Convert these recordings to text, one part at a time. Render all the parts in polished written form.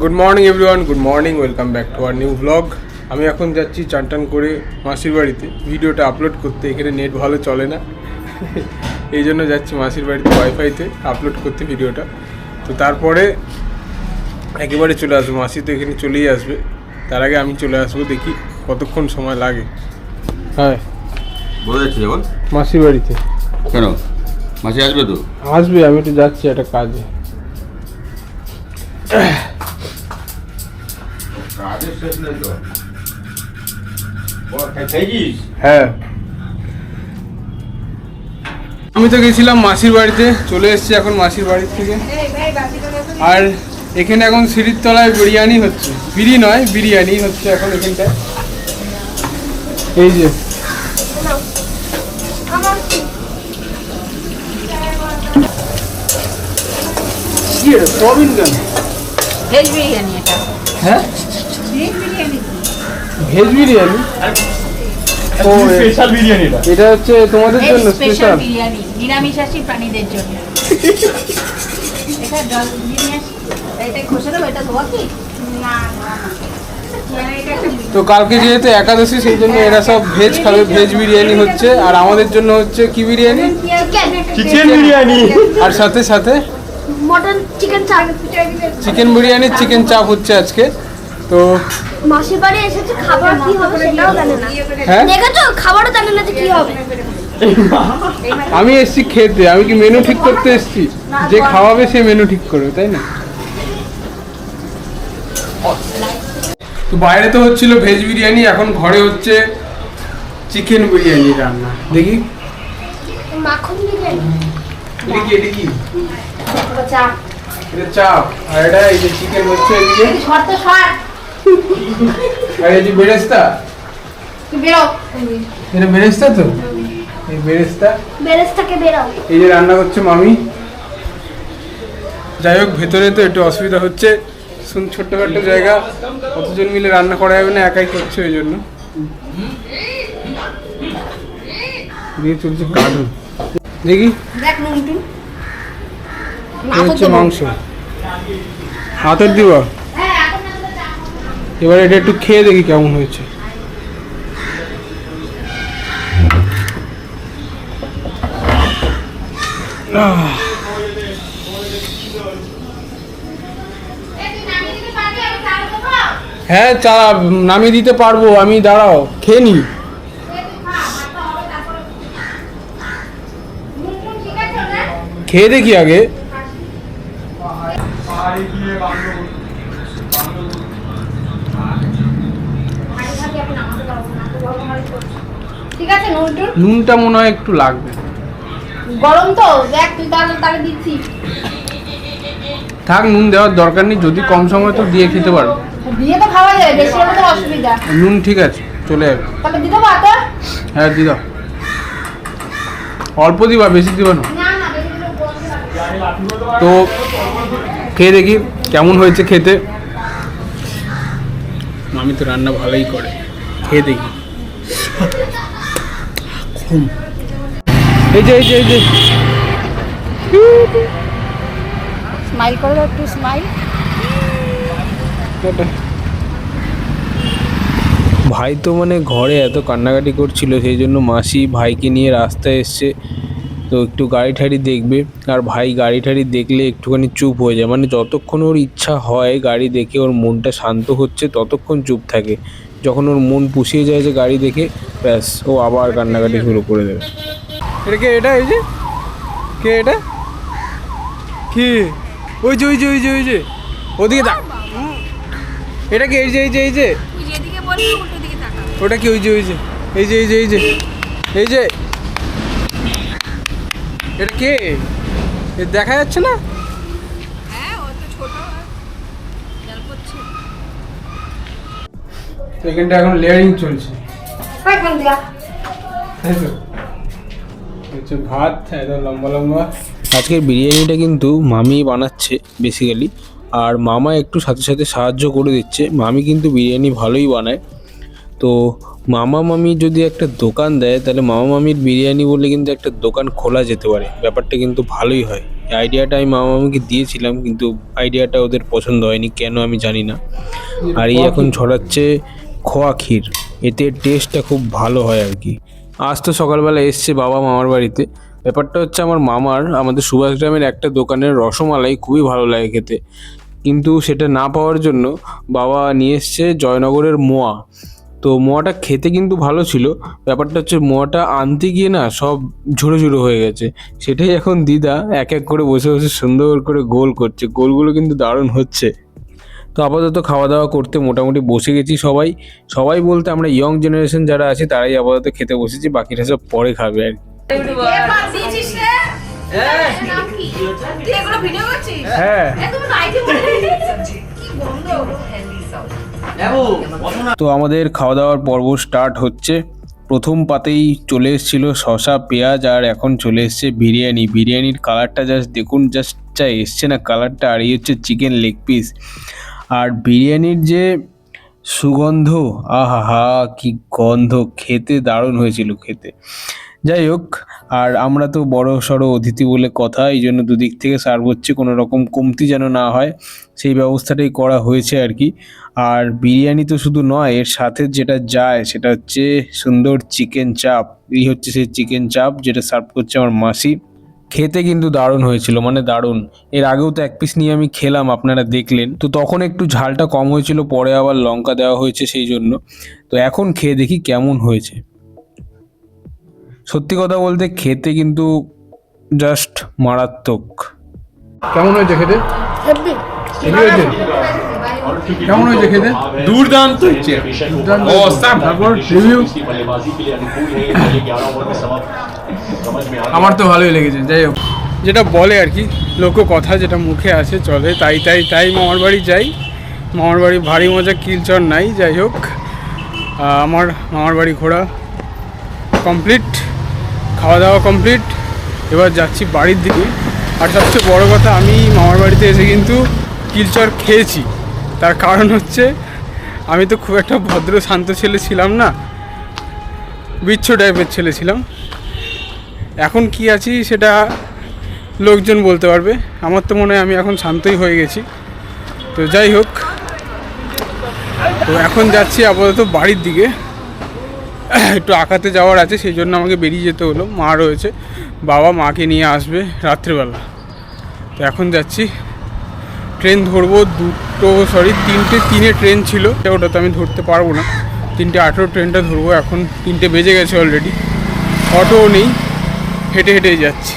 Good morning everyone, good morning, welcome back to our new blog. আমি এখন যাচ্ছি চান করে মাসির বাড়িতে ভিডিওটা আপলোড করতে। এখানে নেট ভালো চলে না, এই জন্য যাচ্ছি মাসির বাড়িতে ওয়াইফাইতে আপলোড করতে ভিডিওটা। তো তারপরে একেবারে চলে আসবো, মাসি তো এখানে চলেই আসবে। তার আগে আমি চলে আসবো, দেখি কতক্ষণ সময় লাগে। হ্যাঁ, বলে যাচ্ছি যখন মাসির বাড়িতে। কেন মাসি আসবে তো? আসবে, আমি তো যাচ্ছি একটা কাজে। হ্যাঁ, আমি তো গেছিলাম মাসির বাড়িতে, চলে এসেছি এখন মাসির বাড়ির থেকে। আর এখানে এখন সিঁড়ির তলায় বিরিয়ানি হচ্ছে, বিড়ি নয় বিরিয়ানি হচ্ছে এখন এখানটায়। এই যে কি এটা সবিন কেন? ভেজ বিরিয়ানি এটা। হ্যাঁ, ভেজ বিরিয়ানি। ভেজ বিরিয়ানি। ও স্পেশাল বিরিয়ানি এটা হচ্ছে তোমাদের জন্য স্পেশাল বিরিয়ানি, নিরামিষাশী প্রাণীদের জন্য। এটা জল বিরিয়ানি, এটা খোসা দেবো, এটা ধোয়া কি? না না। তো কালকে যেহেতু একাদশী, সেই জন্য এরা সব ভেজ খাবে, ভেজ বিরিয়ানি হচ্ছে। আর আমাদের জন্য হচ্ছে কি বিরিয়ানি? চিকেন বিরিয়ানি। আর সাথে সাথে মটন চিকেন চাপ। চিকেন বিরিয়ানি, চিকেন চাপ হচ্ছে আজকে। তো মাসির বাড়ি এসেছে, খাবার কি হবে সেটাও জানে না। হ্যাঁ, দেখেছো, খাবারও জানে না যে কি হবে। আমি এসেছি খেতে, আমি কি মেনু ঠিক করতে এসেছি? যে খাওয়াবে সে মেনু ঠিক করবে, তাই না? তো বাইরে তো হচ্ছিল ভেজ বিরিয়ানি, এখন ঘরে হচ্ছে চিকেন বিরিয়ানি রান্না। দেখি মাখন বিরিয়ানি এটা কি, এটা কি? চাপ। এটা চাপ। আর এটা এই যে চিকেন হচ্ছে এদিকে। শর্ত শর্ট আর এই যে বেরেস্তা, বেরো। এটা বেরেস্তা তো, এই বেরেস্তা। বেরেস্তাকে বেরাও। এই যে রান্না করছে মামি। যাই হোক, ভেতরে তো একটু অসুবিধা হচ্ছে, ছোট্টখাট্ট জায়গা, কতজন মিলে রান্না করা যাবে না, একাই করছে, ওই জন্য দিয়ে চলছে কার্টুন। দেখি, দেখ নুন টুন। এই হচ্ছে মাংস, হাতের দিবা। এবার এটা একটু খেয়ে দেখি কেমন হয়েছে। হ্যাঁ, চা নামিয়ে দিতে পারবো আমি, দাঁড়াও খেয়ে নি। খেয়ে দেখি আগে। ঠিক আছে, নুন টুন। নুনটা মনে হয় একটু লাগবে। গরম তো, দেখ তুই তাহলে দিচ্ছি। থাক, নুন দেওয়ার দরকার নেই, যদি কম সময় তো দিয়ে খেতে পারবো। দিয়ে তো খাওয়া যায়, বেশি হলে তো অসুবিধা। নুন ঠিক আছে, চলে যাবে। তাহলে দিতে পারতো? হ্যাঁ, দি দাও। অল্প দিবা, বেশি দিবা না। না না, বেশি দিলে গন্ধ লাগবে। তো খেয়ে দেখি কেমন হয়েছে খেতে। মামি তো রান্না ভালোই করে, খেয়ে দেখি। এই যে এই যে এই যে স্মাইল করো একটু, স্মাইল। ভাই তো মানে ঘরে এত কান্নাকাটি করছিল, সেই জন্য মাসি ভাইকে নিয়ে রাস্তায় এসছে। তো একটু গাড়ি ঠাড়ি দেখবে, আর ভাই গাড়ি ঠাড়ি দেখলে একটুখানি চুপ হয়ে যায়, মানে যতক্ষণ ওর ইচ্ছা হয় গাড়ি দেখে ওর মনটা শান্ত হচ্ছে ততক্ষণ চুপ থাকে। যখন ওর মন পুষিয়ে যায় যে গাড়ি দেখে, ব্যাস ও আবার কান্নাকাটি শুরু করে দেবে। এটা কে? এটা এই যে কে? এটা কি? ওই যে ওই যে ওই যে ওই যে ওদিকে দেখ। এটা কি? এই যে এই যে এই যে ওটা কি? ওই যে ওই যে এই যে এই যে এই যে এই যে এটা কে? দেখা যাচ্ছে না? এখানটা এখন লেয়ারিং চলছে। ভাত একদম লম্বা লম্বা। আজকের বিরিয়ানিটা কিন্তু মামি বানাচ্ছে বেসিক্যালি, আর মামা একটু সাথে সাথে সাহায্য করে দিচ্ছে। মামি কিন্তু বিরিয়ানি ভালোই বানায়। তো মামা মামি যদি একটা দোকান দেয় তাহলে মামা মামির বিরিয়ানি বলে কিন্তু একটা দোকান খোলা যেতে পারে, ব্যাপারটা কিন্তু ভালোই হয়। এই আইডিয়াটা আমি মামা মামিকে দিয়েছিলাম, কিন্তু আইডিয়াটা ওদের পছন্দ হয়নি, কেন আমি জানি না। আর এই এখন ছড়াচ্ছে খোয়া ক্ষীর, এতে টেস্টটা খুব ভালো হয় আর কি। আজ তো সকালবেলা এসছে বাবা মামার বাড়িতে। ব্যাপারটা হচ্ছে আমার মামার আমাদের সুভাষ গ্রামের একটা দোকানের রসমালাই খুবই ভালো লাগে খেতে, কিন্তু সেটা না পাওয়ার জন্য বাবা নিয়ে এসছে জয়নগরের মোয়া। তো মোয়াটা খেতে কিন্তু ভালো ছিল, ব্যাপারটা হচ্ছে মোয়াটা আনতে গিয়ে না সব ঝুড়ো ঝুড়ো হয়ে গেছে। সেটাই এখন দিদা এক এক করে বসে বসে সুন্দর করে গোল করছে, গোলগুলো কিন্তু দারুণ হচ্ছে। তো আপাতত খাওয়া দাওয়া করতে মোটামুটি বসে গেছি সবাই। সবাই বলতে আমরা ইয়ং জেনারেশন যারা আছে তারাই আপাতত খেতে বসেছি, বাকিরা সব পরে খাবে আর কি। হ্যাঁ, তো আমাদের খাওয়া দাওয়ার পর্ব স্টার্ট হচ্ছে। প্রথম পাতেই চলে এসেছিল শসা পেঁয়াজ, আর এখন চলে এসছে বিরিয়ানি। বিরিয়ানির কালারটা জাস্ট দেখুন, জাস্ট যা এসছে না কালারটা। আর এই হচ্ছে চিকেন লেগ পিস। আর বিরিয়ানির যে সুগন্ধ, আহা হা কি গন্ধ, খেতে দারুণ হয়েছিল খেতে। যাই হোক, আর আমরা তো বড় সড়ো অতিথি বলে কথা, এই জন্য দুদিক থেকে সার্ভ হচ্ছে, কোনো রকম কমতি যেন না হয় সেই ব্যবস্থাটাই করা হয়েছে আর কি। আর বিরিয়ানি তো শুধু নয়, এর সাথে যেটা যায় সেটা হচ্ছে সুন্দর চিকেন চাপ। এই হচ্ছে সেই চিকেন চাপ যেটা সার্ভ করছে আমার মাসি। খেতে কিন্তু দারুণ হয়েছিল, মানে দারুণ। এর আগেও তো এক পিস নিয়ে আমি খেলাম, আপনারা দেখলেন তো, তখন একটু ঝালটা কম হয়েছিল, পরে আবার লঙ্কা দেওয়া হয়েছে সেই জন্য। তো এখন খেয়ে দেখি কেমন হয়েছে। সত্যি কথা বলতে খেতে কিন্তু জাস্ট মারাত্মক। কেমন হয়েছে খেতে? হেভি। হেভি হয়েছে? কেমন হয়েছে খেতে? দুর্দান্ত হচ্ছে। অসাম। তারপর রিভিউ? আমার তো ভালোই লেগেছে। যাই হোক, যেটা বলে আর কি লোক কথা, যেটা মুখে আসে চলে, তাই তাই তাই মামার বাড়ি যাই। মামার বাড়ি ভারী মজা, কিলচর নাই। যাই হোক, আমার মামার বাড়ি ঘোরা কমপ্লিট, খাওয়া দাওয়া কমপ্লিট। এবার যাচ্ছি বাড়ির দিকে। আর সবচেয়ে বড় কথা, আমি মামার বাড়িতে এসে কিন্তু কিলচর খেয়েছি। তার কারণ হচ্ছে আমি তো খুব একটা ভদ্র শান্ত ছেলে ছিলাম না, বিচ্ছু টাইপের ছেলে ছিলাম। এখন কি আছি সেটা লোকজন বলতে পারবে। আমার তো মনে হয় আমি এখন শান্তই হয়ে গেছি। তো যাই হোক, তো এখন যাচ্ছি আপাতত বাড়ির দিকে। একটু আঁকাতে যাওয়ার আছে, সেই জন্য আমাকে বেরিয়ে যেতে হলো। মা রয়েছে, বাবা মাকে নিয়ে আসবে রাত্রেবেলা। তো এখন যাচ্ছি, ট্রেন ধরবো তিনটে ট্রেন ছিল, ওটা তো আমি ধরতে পারবো না। 3:18 ট্রেনটা ধরবো। এখন 3টে বেজে গেছে অলরেডি, অটোও নেই, হেঁটে হেঁটেই যাচ্ছি।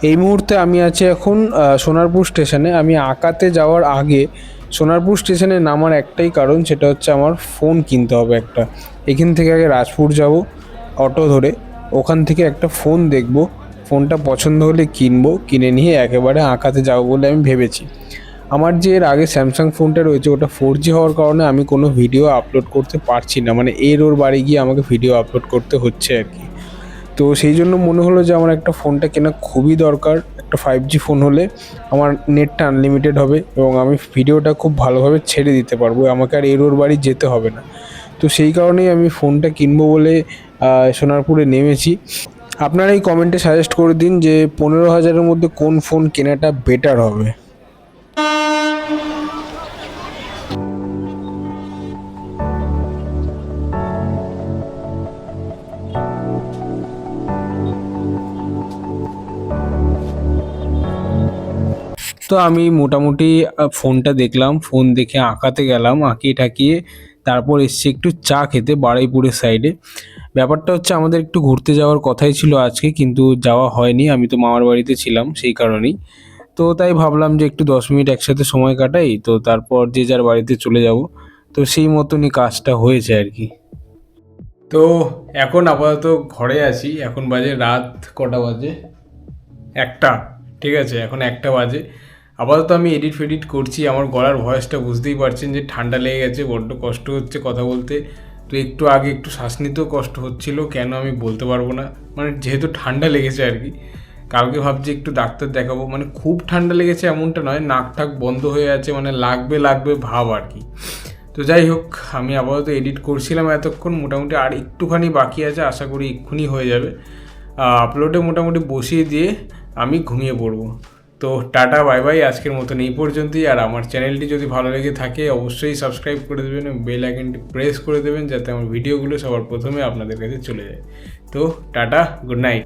এই মুহূর্তে আমি আছি এখন সোনারপুর স্টেশনে। আমি আঁকাতে যাওয়ার আগে সোনারপুর স্টেশনে নামার একটাই কারণ, সেটা হচ্ছে আমার ফোন কিনতে হবে একটা। এখান থেকে আগে রাজপুর যাব অটো ধরে, ওখান থেকে একটা ফোন দেখব, ফোনটা পছন্দ হলে কিনবো, কিনে নিয়ে একেবারে আঁকাতে যাবো বলে আমি ভেবেছি। আমার যে এর আগে স্যামসাং ফোনটা রয়েছে ওটা 4G হওয়ার কারণে আমি কোনো ভিডিও আপলোড করতে পারছি না, মানে ওর বাড়ি গিয়ে আমাকে ভিডিও আপলোড করতে হচ্ছে আর কি। তো সেই জন্য মনে হলো যে আমার একটা ফোনটা কেনা খুবই দরকার। একটা 5G ফোন হলে আমার নেটটা আনলিমিটেড হবে এবং আমি ভিডিওটা খুব ভালোভাবে ছেড়ে দিতে পারবো, আমাকে আর ওর বাড়ি যেতে হবে না। তো সেই কারণেই আমি ফোনটা কিনবো বলে সোনারপুরে নেমেছি। আপনারা এই কমেন্টে সাজেস্ট করে দিন যে 15,000-এর মধ্যে কোন ফোন কেনাটা বেটার হবে। তো আমি মোটামুটি ফোনটা দেখলাম, ফোন দেখে আঁকাতে গেলাম, আঁকিয়ে ঠাকিয়ে তারপর এসছি একটু চা খেতে বারুইপুরের সাইডে। ব্যাপারটা হচ্ছে আমাদের একটু ঘুরতে যাওয়ার কথাই ছিল আজকে, কিন্তু যাওয়া হয়নি, আমি তো মামার বাড়িতে ছিলাম সেই কারণেই। তো তাই ভাবলাম যে একটু 10 মিনিট একসাথে সময় কাটাই, তো তারপর যে যার বাড়িতে চলে যাব। তো সেই মতনই কাজটা হয়েছে আর কি। তো এখন আপাতত ঘরে আছি। এখন বাজে রাত কটা বাজে? 1টা, ঠিক আছে, এখন 1টা বাজে। আপাতত আমি এডিট করছি। আমার গলার ভয়েসটা বুঝতেই পারছেন যে ঠান্ডা লেগে গেছে, বড্ড কষ্ট হচ্ছে কথা বলতে। তো একটু আগে একটু শ্বাস নিতেও কষ্ট হচ্ছিল, কেন আমি বলতে পারবো না, মানে যেহেতু ঠান্ডা লেগেছে আর কি। কালকে ভাবছি একটু ডাক্তার দেখাবো, মানে খুব ঠান্ডা লেগেছে এমনটা নয়, নাক ঠাক বন্ধ হয়ে আছে, মানে লাগবে ভাব আর কি। তো যাই হোক, আমি আপাতত এডিট করছিলাম এতক্ষণ, মোটামুটি আর একটুখানি বাকি আছে, আশা করি এক্ষুনি হয়ে যাবে। আপলোডে মোটামুটি বসিয়ে দিয়ে আমি ঘুমিয়ে পড়বো। তো টাটা বাই বাই, আজকের মতন এই পর্যন্তই। আর আমার চ্যানেলটি যদি ভালো লেগে থাকে অবশ্যই সাবস্ক্রাইব করে দেবেন, বেল আইকনটি প্রেস করে দেবেন, যাতে আমার ভিডিওগুলো সবার প্রথমে আপনাদের কাছে চলে যায়। তো টাটা, গুড নাইট।